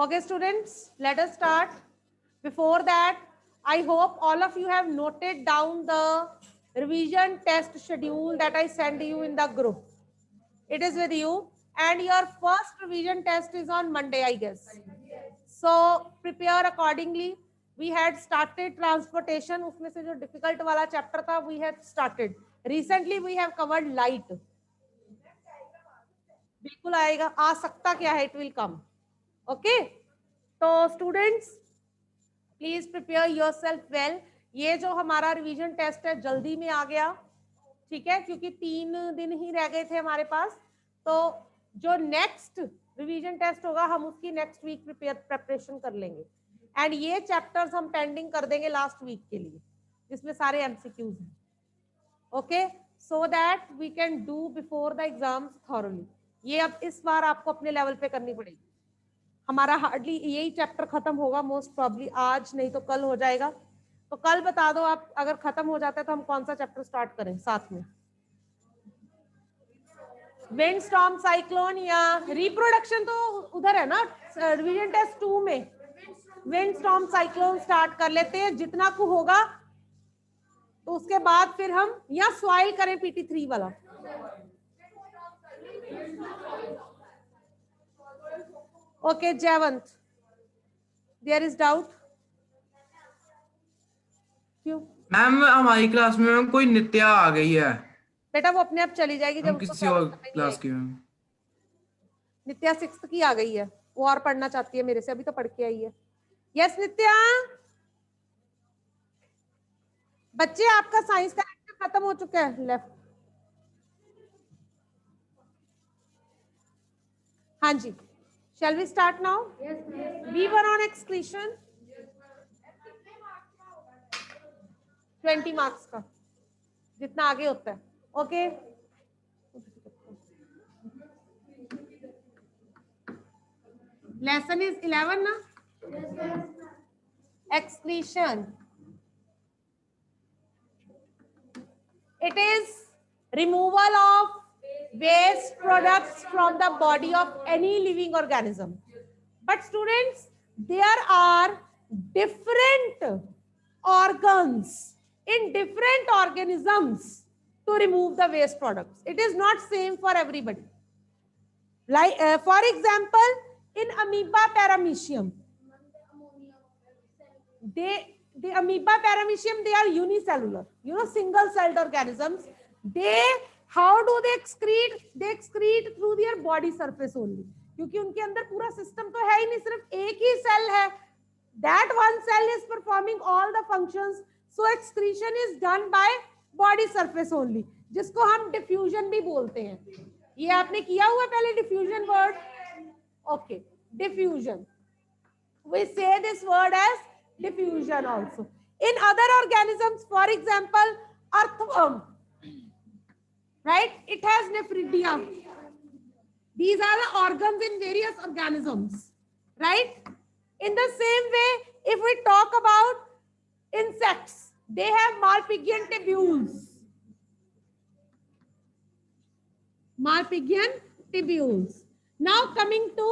Okay, students, let us start. Before that, I hope all of you have noted down the revision test schedule that I sent you in the group. It is with you, and your first revision test is on Monday, I guess. So prepare accordingly. We had started transportation. उसमें से जो difficult वाला chapter था, we had started. Recently we have covered light. बिल्कुल आएगा, आ सकता क्या है, it will come. Okay. तो students, please prepare yourself well. ये जो हमारा रिवीजन टेस्ट है जल्दी में आ गया, ठीक है, क्योंकि 3 दिन ही रह गए थे हमारे पास. तो जो नेक्स्ट रिवीजन टेस्ट होगा हम उसकी नेक्स्ट वीक प्रिपरेशन कर लेंगे. एंड ये चैप्टर्स हम पेंडिंग कर देंगे लास्ट वीक के लिए, जिसमें सारे एमसीक्यूज हैं. Okay, so that we can do before the exams thoroughly. ये अब इस बार आपको अपने लेवल पे करनी पड़ेगी. हमारा हार्डली यही चैप्टर खत्म होगा मोस्ट प्रॉब्ली आज, नहीं तो कल हो जाएगा. तो कल बता दो आप, अगर खत्म हो जाता है तो हम कौन सा चैप्टर स्टार्ट करें साथ में. विंड स्टॉर्म, साइक्लोन या रिप्रोडक्शन तो उधर है ना रिवीजन टेस्ट 2 में. विंड स्टॉर्म साइक्लोन स्टार्ट कर लेते हैं, जितना को होगा तो उसके बाद फिर हम या सॉइल करें पीटी 3 वाला. Okay Jaywant, there is doubt. क्यों मैम हमारी क्लास में कोई नित्या आ गई है. बेटा वो अपने आप चली जाएगी जब किसी और क्लास की. नित्या 6th की आ गई है, वो और पढ़ना चाहती है मेरे से, अभी तो पढ़ के आई है. यस नित्या. बच्चे आपका साइंस का लेक्चर खत्म हो चुका है. लेफ्ट. हाँ जी, shall we start now? Yes, we were on excretion. 20 marks का, जितना आगे होता है. ओके, लेसन इज 11 ना. Excretion, it is removal of waste products from the body of any living organism. But students, there are different organs in different organisms to remove the waste products. It is not same for everybody. Like for example, in amoeba paramecium, the amoeba paramecium, they are unicellular, you know, single celled organisms. They, how do they excrete? They excrete through their body surface only, क्योंकि उनके अंदर पूरा system तो है ही नहीं, सिर्फ एक ही cell है. That one cell is performing all the functions, so excretion is done by body surface only, जिसको हम diffusion भी बोलते हैं. ये आपने किया हुआ पहले diffusion word. Okay, diffusion, we say this word as diffusion also. In other organisms, for example, earthworm, right, it has nephridia. These are the organs in various organisms, right? In the same way, if we talk about insects, they have Malpighian tubules. Malpighian tubules. Now coming to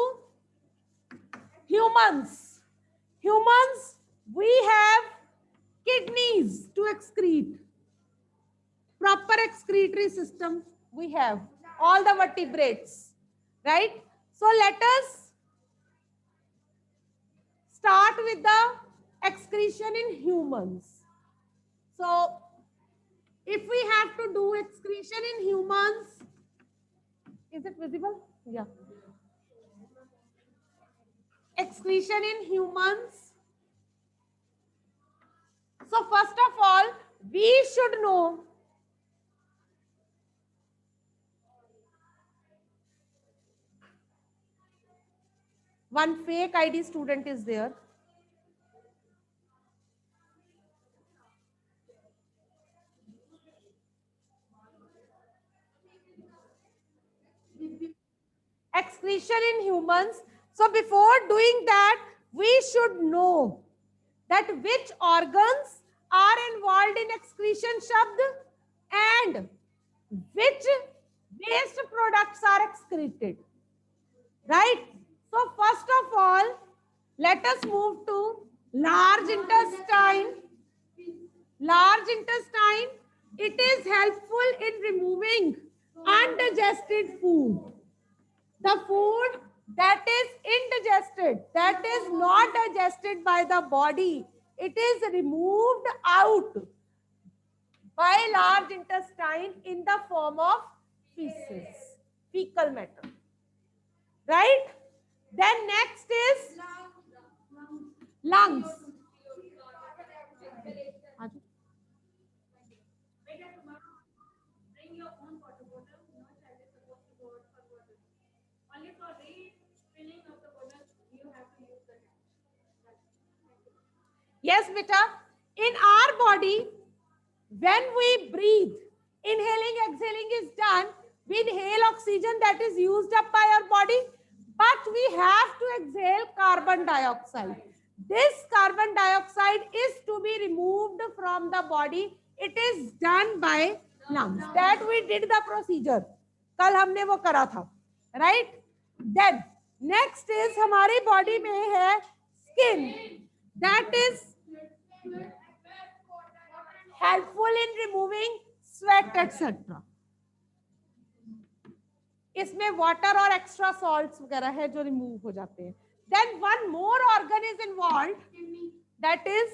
humans. Humans, we have kidneys to excrete. Proper excretory system we have, all the vertebrates, right? So let us start with the excretion in humans. So if we have to do excretion in humans, is it visible? Yeah. Excretion in humans. So first of all, we should know one fake ID student is there. Excretion in humans. So before doing that, we should know that which organs are involved in excretion shabd and which waste products are excreted, right? So first of all, Let us move to large intestine. Large intestine, it is helpful in removing undigested food. The food that is indigested, that is not digested by the body, it is removed out by large intestine in the form of feces, fecal matter. Right? Then next is lungs. Yes, beta. In our body, when we breathe, inhaling, exhaling is done. We inhale oxygen that is used up by our body, but we have to exhale carbon dioxide. This carbon dioxide is to be removed from the body. It is done by lungs. That we did the procedure. कल हमने वो करा था, right? Then next is हमारी body में है skin. That is helpful in removing sweat etc. इसमें water और एक्स्ट्रा सॉल्ट्स वगैरह है जो रिमूव हो जाते हैं. Then one more organ is involve, that is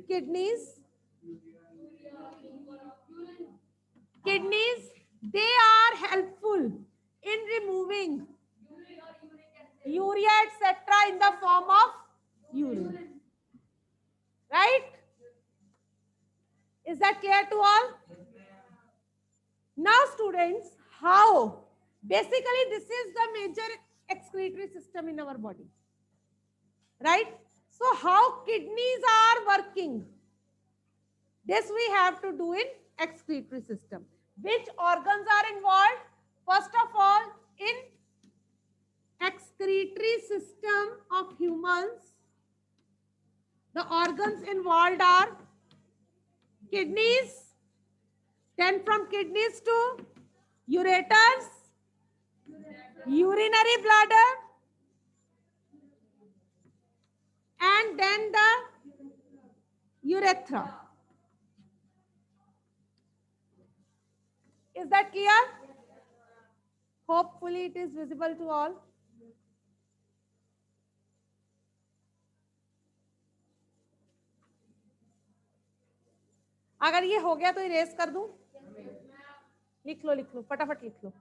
kidneys. Kidneys, they are helpful in removing urea etcetera in the form of urine. Right? Is that clear to all? Now students, how? Basically this is the major excretory system in our body. Right? So how kidneys are working? This we have to do in excretory system. Which organs are involved? First of all, in excretory system of humans, the organs involved are kidneys, then from kidneys to ureters, urinary bladder, and then the urethra. Is that clear? Hopefully it is visible to all. अगर ये हो गया तो erase कर दूं? लिख लो फटाफट लिख लो.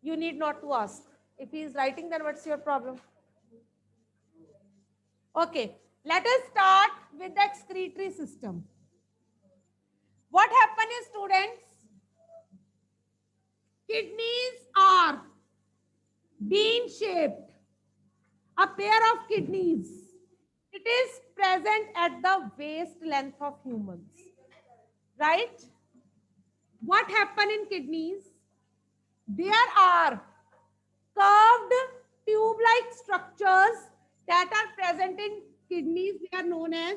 You need not to ask. If he is writing, then what's your problem? Okay, let us start with the excretory system. What happens is, students, kidneys are bean shaped. A pair of kidneys. It is present at the waist length of humans. Right? What happens in kidneys? There are curved tube-like structures that are present in kidneys. They are known as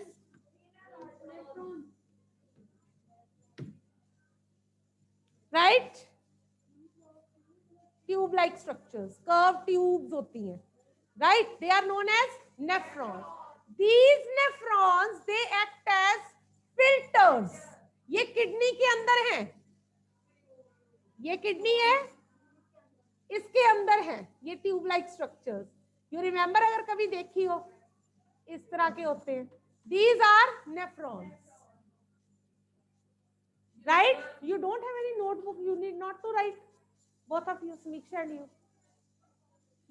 right? Tube-like structures, curved tubes होती हैं, right? They are known as nephrons. These nephrons, they act as filters. ये kidney के अंदर है, ये kidney है, इसके अंदर है ये tube like structures. You remember, अगर कभी देखी हो, इस तरह के होते हैं. These are nephrons. Right? You don't have any notebook. You need not to write. Both of you, Samiksha and you.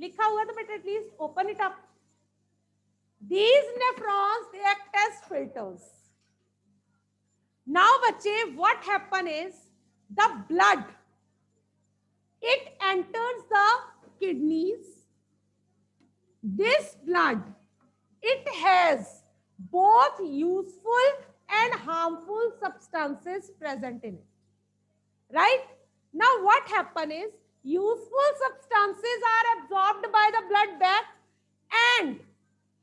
लिखा हुआ तो better at least open it up. These nephrons, they act as filters. Now, बच्चे, what happen is the blood, it enters the kidneys. This blood, it has both useful and harmful substances present in it. Right? Now what happen is, useful substances are absorbed by the blood back and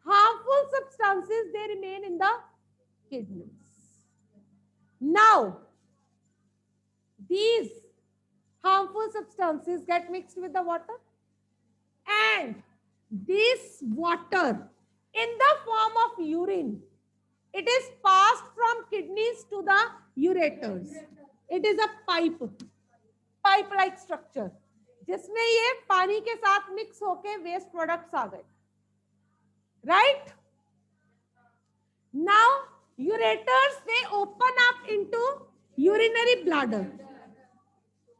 harmful substances, they remain in the kidneys. Now these harmful substances get mixed with the water and this water in the form of urine, it is passed from kidneys to the ureters. It is a pipe like structure जिसमें ये पानी के साथ mix होके waste products आ गए. Right? Now ureters, they open up into urinary bladder.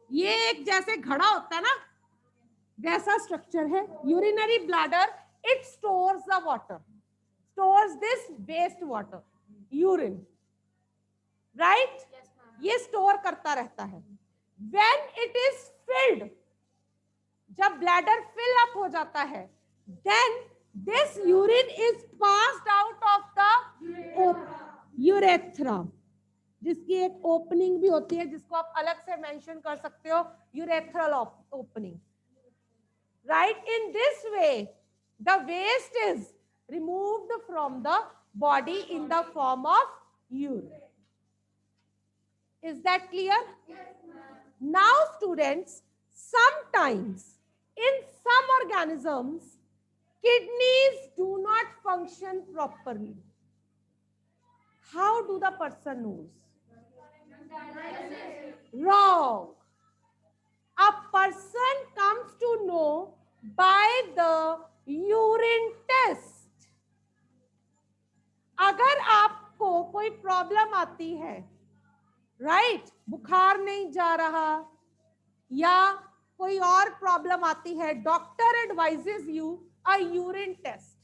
ये एक जैसे घड़ा होता है ना, वैसा स्ट्रक्चर है. Urinary bladder, it stores the water, stores this waste water, urine. Right? ये स्टोर करता रहता है. व्हेन इट इज फिल्ड, जब ब्लैडर फिल अप हो जाता है, then this urine is passed out of the urethra, जिसकी एक ओपनिंग भी होती है, जिसको आप अलग से मेंशन कर सकते हो, urethral opening. Right? In this way the waste is removed from the body in the form of urine. Is that clear? Now students, sometimes in some organisms kidneys do not function properly. How do the person knows? Wrong. A person comes to know by the urine test. अगर आपको कोई problem आती है, right, बुखार नहीं जा रहा या कोई और प्रॉब्लम आती है, doctor advises you a urine test.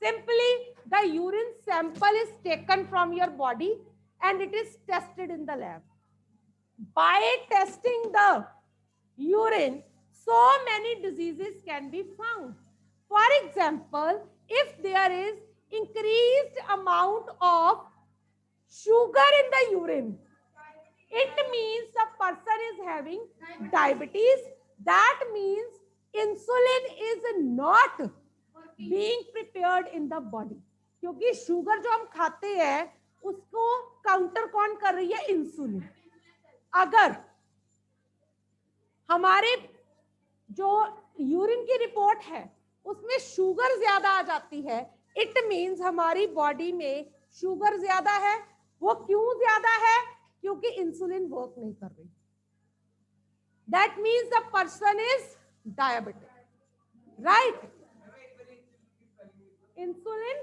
Simply the urine sample is taken from your body and it is tested in the lab. By testing the urine, so many diseases can be found. For example, if there is increased amount of sugar in the urine, it means the person is having diabetes. That means insulin is not being prepared in the body. क्योंकि sugar जो हम खाते हैं उसको counter कौन कर रही है? इंसुलिन. अगर हमारे जो यूरिन की रिपोर्ट है उसमें शुगर ज्यादा आ जाती है, इट मीन्स हमारी बॉडी में शुगर ज्यादा है. वो क्यों ज्यादा है? क्योंकि इंसुलिन वर्क नहीं कर रही. That means the person is diabetic. Right? Insulin,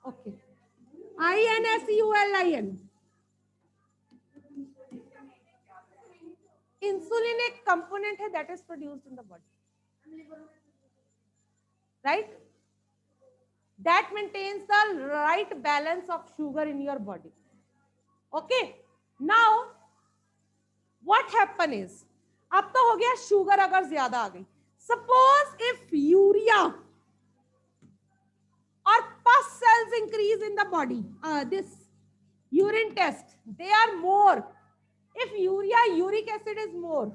okay, INSULIN. Insulin एक कंपोनेंट है that is produced in the body. Right? That maintains the right balance of sugar in your body. Okay? Now, what happen is, अब तो हो गया sugar अगर ज्यादा आ गई. Suppose if urea or pus cells increase in the body, this urine test, they are more. If uric acid is more,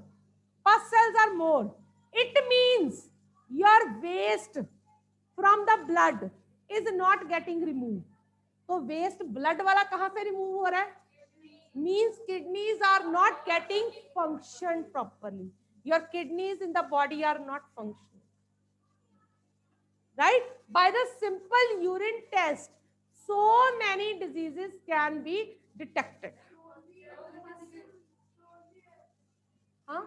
pus cells are more, it means your waste from the blood is not getting removed. तो waste blood वाला कहां से remove हो रहा है? Means kidneys are not getting function properly. Your kidneys in the body are not functioning. Right? By the simple urine test, so many diseases can be detected. हाँ?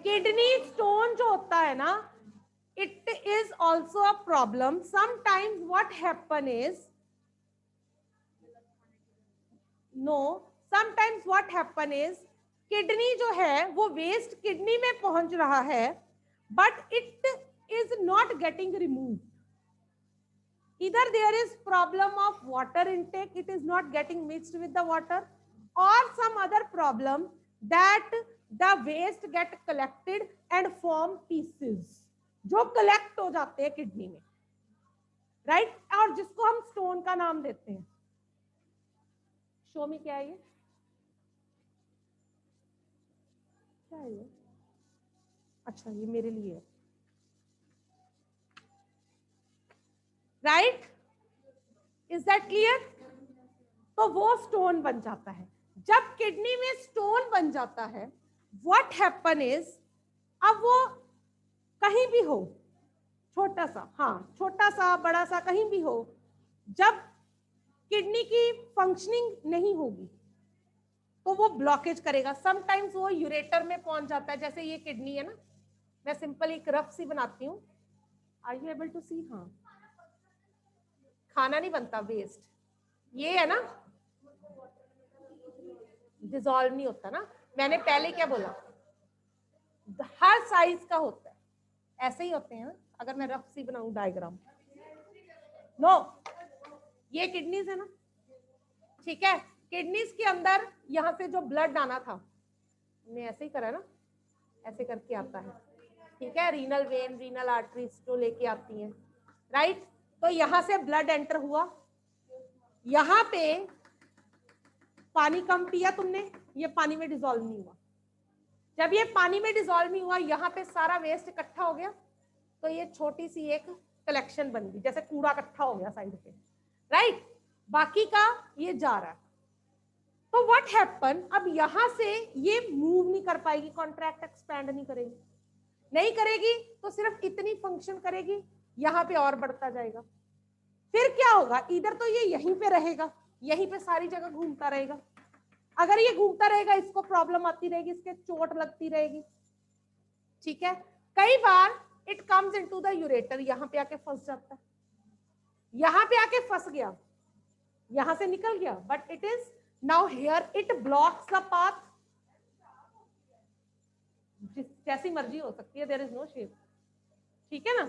Kidney stone जो होता है ना, it is also a problem. Sometimes what happen is, sometimes what happen is, kidney जो है वो waste kidney में पहुंच रहा है, but it is not getting removed. Either there is problem of water intake, it is not getting mixed with the water, or some other problem that the waste get collected and form pieces, जो collect हो जाते हैं kidney में. Right? और जिसको हम stone का नाम देते हैं. शो में क्या है ये? क्या है ये? अच्छा, ये मेरे लिए है. राइट? Is that clear? तो वो स्टोन बन जाता है. जब किडनी में स्टोन बन जाता है, व्हाट हैपन इज, अब वो कहीं भी हो, छोटा सा, हाँ छोटा सा बड़ा सा कहीं भी हो, जब किडनी की फंक्शनिंग नहीं होगी तो वो ब्लॉकेज करेगा। समटाइम्स वो यूरेटर में पहुंच जाता है, जैसे ये किडनी है ना, मैं सिंपल एक रफ सी बनाती हूँ, आर यू एबल टू सी? हाँ, खाना नहीं बनता, वेस्ट ये है ना, डिसॉल्व नहीं होता ना। मैंने पहले क्या बोला, हर साइज का होता है, ऐसे ही होते हैं ना। अगर मैं रफ सी बनाऊं डायग्राम, नो ये किडनीज है ना, ठीक है, किडनीज के अंदर यहां से जो ब्लड आना था, हमने ऐसे ही करा ना, ऐसे करके आता है, ठीक है, रीनल वेन, रीनल आर्टरीज जो लेके आती हैं, राइट। तो यहां से ब्लड एंटर हुआ, यहां पे पानी कम पिया तुमने, ये पानी में डिसॉल्व नहीं हुआ। जब ये पानी में डिसॉल्व नहीं हुआ, यहाँ पे सारा वेस्ट इकट्ठा हो गया, तो ये छोटी सी एक कलेक्शन बन गई, जैसे कूड़ा इकट्ठा हो गया साइड पे, राइट। बाकी का ये जा रहा है। तो व्हाट हैपन, अब यहां से ये मूव नहीं कर पाएगी, कॉन्ट्रैक्ट एक्सपैंड नहीं करेगी, नहीं करेगी तो सिर्फ इतनी फंक्शन करेगी, यहाँ पे और बढ़ता जाएगा। फिर क्या होगा, इधर तो ये यहीं पे रहेगा, यहीं पे सारी जगह घूमता रहेगा। अगर ये घूमता रहेगा, इसको प्रॉब्लम आती रहेगी, इसके चोट लगती रहेगी, ठीक है। कई बार it comes into the ureter, यहां पे आके फंस जाता है, यहां पे आके फंस गया, यहां से निकल गया, but it is now here, it blocks the path. जैसी मर्जी हो सकती है, देयर इज नो शेप, ठीक है ना।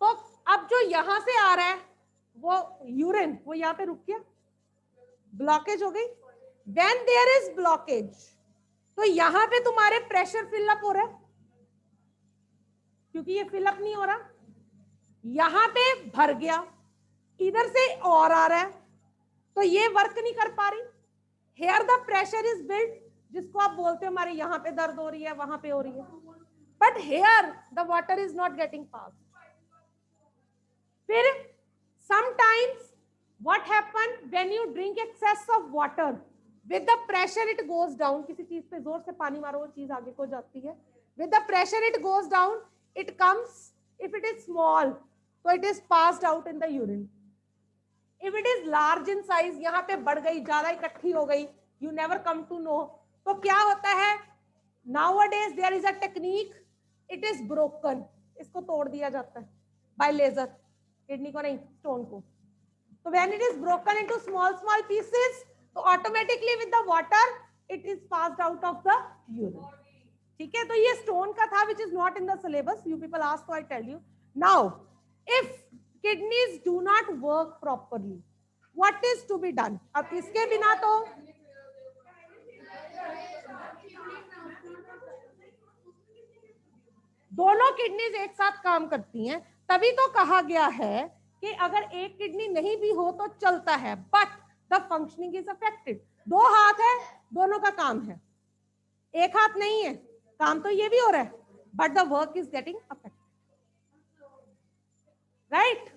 तो अब जो यहां से आ रहा है वो यूरिन, वो यहां पे रुक गया, ब्लॉकेज हो गई। व्हेन देयर इज ब्लॉकेज, तो यहां पे तुम्हारे प्रेशर फिलअप हो रहा है, क्योंकि ये फिलअप नहीं हो रहा, यहां पे भर गया, इधर से और आ रहा है, तो ये वर्क नहीं कर पा रही। Here the pressure is build, जिसको आप बोलते हो हमारे यहाँ पे दर्द हो रही है, वहां पे हो रही है, but here the water is not getting pass. फिर sometimes what happen when you drink excess of water, with the pressure it goes down, किसी चीज पे जोर से पानी मारो, वो चीज आगे को जाती है, with the pressure it goes down, it comes, if it is small so it is passed out in the urine, if it is large in size, यहाँ पे बढ़ गई, ज्यादा इकट्ठी हो गई, you never come to know, तो क्या होता है, nowadays there is a technique, it is broken, इसको तोड़ दिया जाता है by laser, किडनी को नहीं, स्टोन को। तो when it is broken into small small pieces, तो automatically with the water it is passed out of the urine, ठीक है। तो ये स्टोन का था, which is not in the syllabus, you people ask so I tell you. Now if kidneys do not work properly, what is to be done? अब इसके बिना तो दोनों किडनीज एक साथ काम करती हैं, तभी तो कहा गया है कि अगर एक किडनी नहीं भी हो तो चलता है, but the functioning is affected. दो हाथ है, दोनों का काम है, एक हाथ नहीं है, काम तो ये भी हो रहा है, but the work is getting affected, right.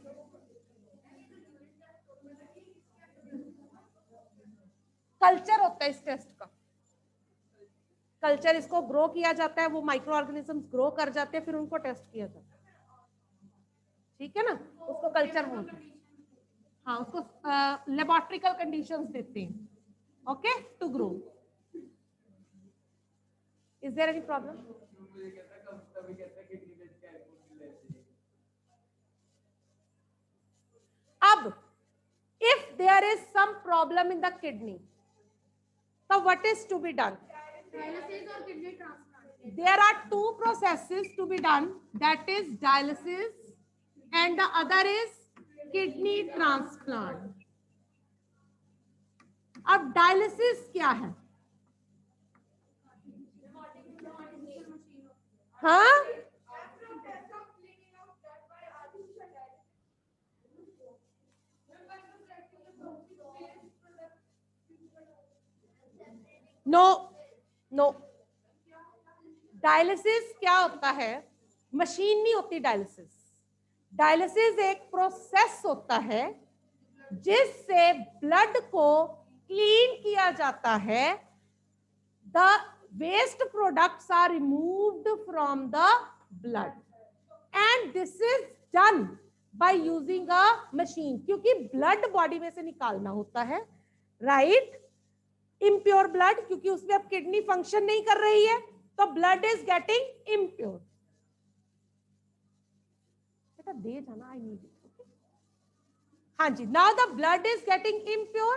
Culture होता है इस टेस्ट का, कल्चर, इसको ग्रो किया जाता है, वो माइक्रो ऑर्गेनिजम्स ग्रो कर जाते हैं, फिर उनको टेस्ट किया जाता है, ठीक है ना, उसको कल्चर बोलते हैं। हाँ, उसको लेबोरेटरिकल कंडीशंस देते हैं, okay, to grow. Is there any problem? अब if there is some problem in the kidney, so what is to be done? Dialysis or kidney transplant? There are two processes to be done, that is dialysis and the other is kidney transplant. अब dialysis क्या है? हाँ, no no, dialysis क्या होता है, machine नहीं होती dialysis. Dialysis एक प्रोसेस होता है जिससे ब्लड को क्लीन किया जाता है, the waste products are removed from the blood, and this is done by using a machine, क्योंकि ब्लड बॉडी में से निकालना होता है, राइट? इम्प्योर ब्लड, क्योंकि उसमें अब किडनी फंक्शन नहीं कर रही है, तो ब्लड इज गेटिंग इम्प्योर। बेटा दे जाना, आई नीड इट। हाँ जी, now the blood is getting impure,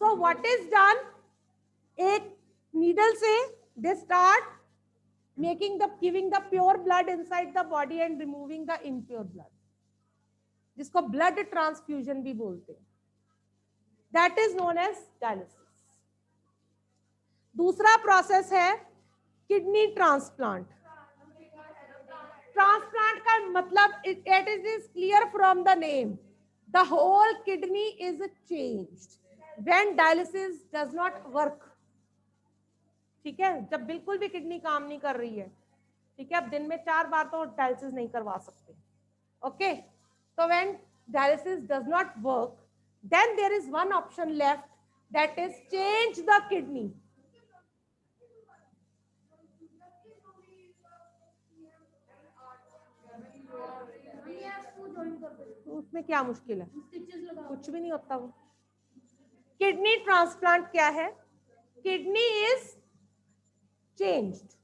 so what is done, एक नीडल से they start making the giving the pure blood inside the body and removing the impure blood, जिसको blood transfusion भी बोलते हैं, that is known as dialysis. दूसरा process है kidney transplant. Transplant का मतलब it is clear from the name, the whole kidney is changed when dialysis does not work. ठीक है, जब बिल्कुल भी किडनी काम नहीं कर रही है, ठीक है, अब दिन में 4 बार तो डायलिसिस नहीं करवा सकते, ओके? तो when dialysis does not work, then there is one option left, that is change the kidney. तो उसमें क्या मुश्किल है, कुछ भी नहीं होता वो। किडनी ट्रांसप्लांट क्या है? Kidney is changed.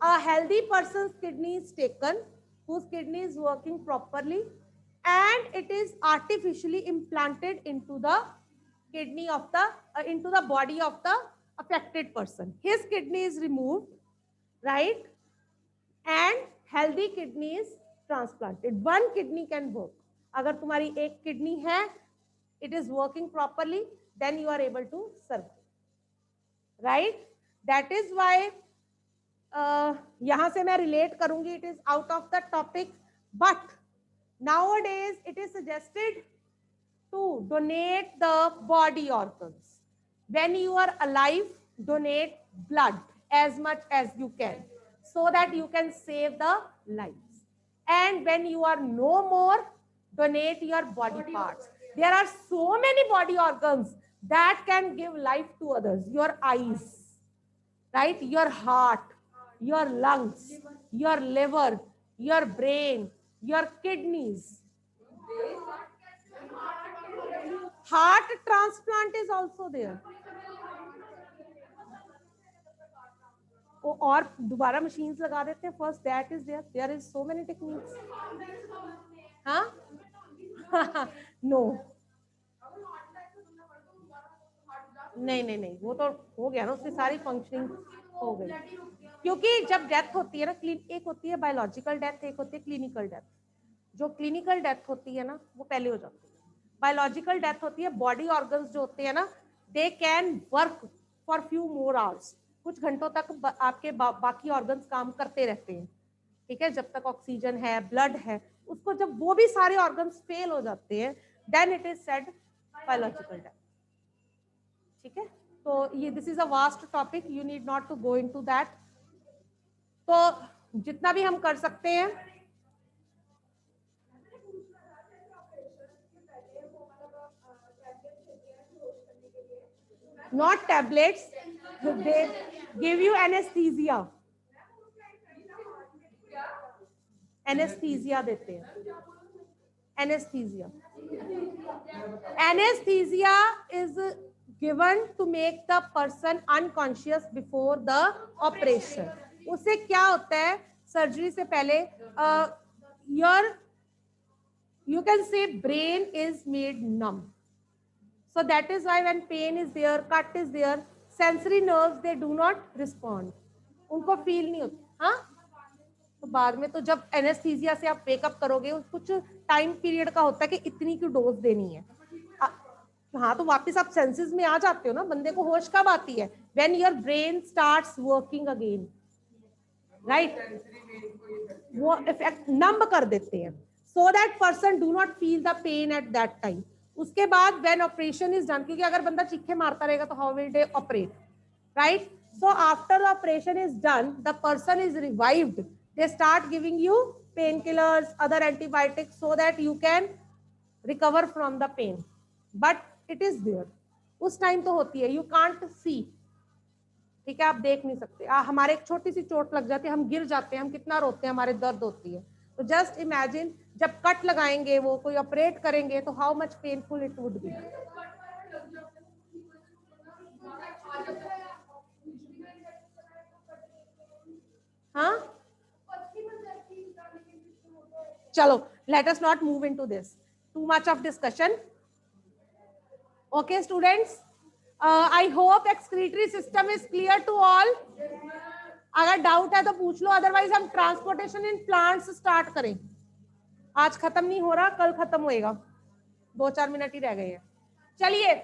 A healthy person's kidney is taken, whose kidney is working properly, and it is artificially implanted into the kidney of the into the body of the affected person. His kidney is removed, right? And healthy kidney is transplanted. One kidney can work. अगर तुम्हारी एक kidney है, it is working properly, then you are able to survive, right? That is why यहां से मैं relate करूंगी, it is out of the topic, but nowadays it is suggested to donate the body organs. When you are alive, donate blood as much as you can, so that you can save the lives. And when you are no more, donate your body parts. There are so many body organs that can give life to others. Your eyes, right? Your heart, your lungs, your liver, your brain, your kidneys. Heart transplant is also there. और दोबारा machines लगा देते हैं, first that is there, there is so many techniques. हाँ no नहीं, वो तो हो गया ना, उसकी सारी फंक्शनिंग हो गई। क्योंकि जब डेथ होती है ना, एक होती है बायोलॉजिकल डेथ, एक होती है क्लिनिकल डेथ। जो क्लिनिकल डेथ होती है ना, वो पहले हो जाती है। बायोलॉजिकल डेथ होती है, बॉडी ऑर्गन्स जो होते हैं ना, they can work for few more hours, कुछ घंटों तक आपके बाकी ऑर्गन्स काम करते रहते हैं, ठीक है, जब तक ऑक्सीजन है, ब्लड है। उसको जब वो भी सारे ऑर्गन्स फेल हो जाते हैं, then it is said biological death, ठीक है। तो ये this is a vast topic, you need not to go into that. तो जितना भी हम कर सकते हैं, not tablets, they give you anesthesia, anesthesia देते हैं, anesthesia. Anesthesia is given to make the person unconscious before the operation. उससे क्या होता है, सर्जरी से पहले your you can say brain is made numb, so that is why when pain is there, cut is there, sensory nerves they do not respond, उनको feel नहीं होता। हाँ, तो बाद में तो जब एनेस्थीसिया से आप वेकअप करोगे, कुछ टाइम पीरियड का होता है कि इतनी की डोज देनी है। हाँ, तो वापस आप सेंसेस में आ जाते हो ना। बंदे को होश कब आती है? When your brain starts working again, right. वो इफेक्ट नंब कर देते हैं, so that person do not feel the pen at that time. उसके बाद व्हेन ऑपरेशन इज डन, क्योंकि अगर बंदा चीखे मारता रहेगा तो how will they operate, right. So after the operation is done, the person is revived, they start giving you pain killers, other antibiotics, so that you can recover from the pain, but it is there. उस time तो होती है, you can't see, ठीक है, आप देख नहीं सकते। हमारे एक छोटी सी चोट लग जाती है, हम गिर जाते हैं, हम कितना रोते हैं, हमारे दर्द होती है, तो जस्ट इमेजिन जब कट लगाएंगे, वो कोई ऑपरेट करेंगे, तो how much painful it would be. हाँ, चलो, let us not move into this. Too much of discussion. Okay, students. I hope excretory system is clear to all. अगर डाउट है तो पूछ लो, अदरवाइज हम ट्रांसपोर्टेशन इन प्लांट्स स्टार्ट करें. आज खत्म नहीं हो रहा, कल खत्म होएगा. 2-4 मिनट ही रह गए हैं. चलिए,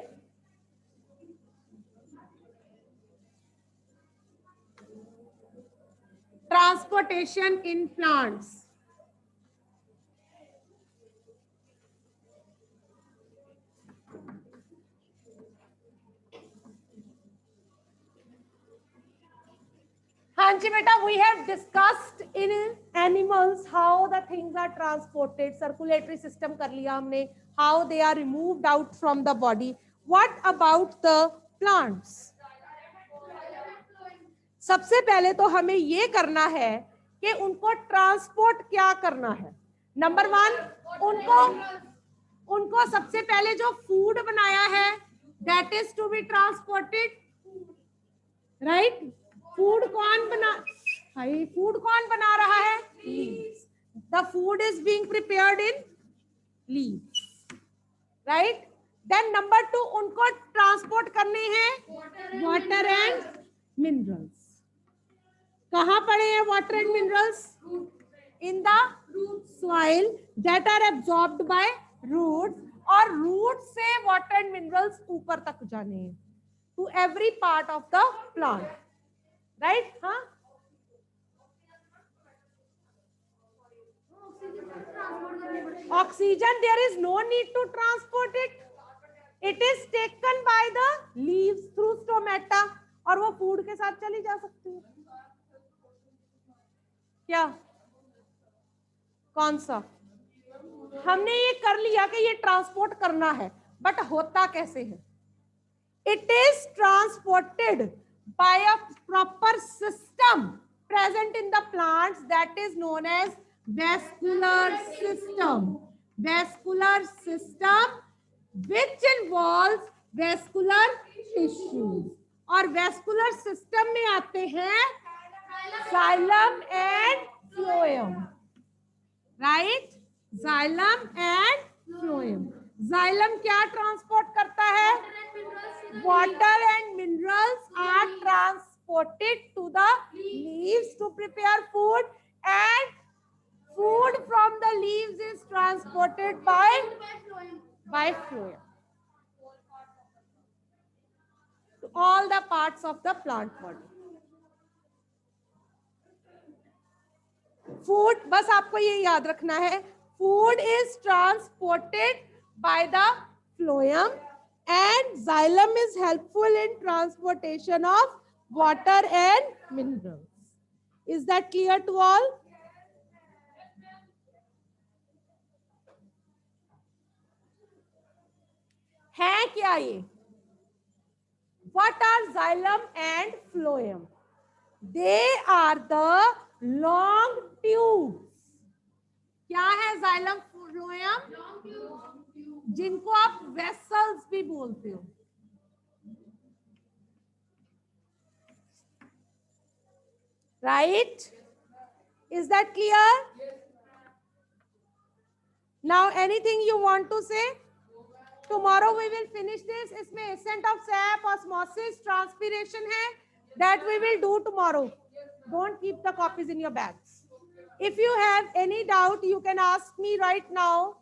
ट्रांसपोर्टेशन इन प्लांट्स. हाँ जी बेटा, we have discussed in animals how the things are transported. Circulatory system कर लिया हमने, how they are removed out from the body. What about the plants? सबसे पहले तो हमें ये करना है कि उनको ट्रांसपोर्ट क्या करना है. नंबर 1, उनको सबसे पहले जो फूड बनाया है, that is to be transported, right? Food कौन बना रहा है? Leaves. The food is being prepared in leaves, right? Then number 2, उनको ट्रांसपोर्ट करने हैं वाटर एंड मिनरल्स. कहाँ पड़े हैं water and minerals? In the soil that are absorbed by roots, और रूट से वाटर एंड मिनरल्स ऊपर तक जाने हैं to every part of the plant. Right? Huh? Oxygen, there is no need to transport it. It is taken by the leaves through stomata, और वो food के साथ चली जा सकती है. क्या? कौन सा? हमने ये कर लिया कि ये ट्रांसपोर्ट करना है, बट होता कैसे है? It is transported by a proper system present in the plants, that is known as vascular system. Vascular system which involves vascular tissues. और vascular system में आते हैं xylem and phloem, right? Xylem and phloem. Xylem क्या transport करता है? Water and minerals are transported to the leaves to prepare food, and food from the leaves is transported by phloem to all the parts of the plant body. Food, बस आपको ये याद रखना है, food is transported by the phloem, and xylem is helpful in transportation of water and minerals. Is that clear to all? है क्या ये? What are xylem and phloem? They are the long tubes. क्या है xylem phloem? जिनको आप vessels भी बोलते हो. Right? Is that clear? Now anything you want to say? Tomorrow we will finish this. इसमें ascent of sap, osmosis, transpiration है. That we will do tomorrow. Don't keep the copies in your bags. If you have any doubt, you can ask me right now.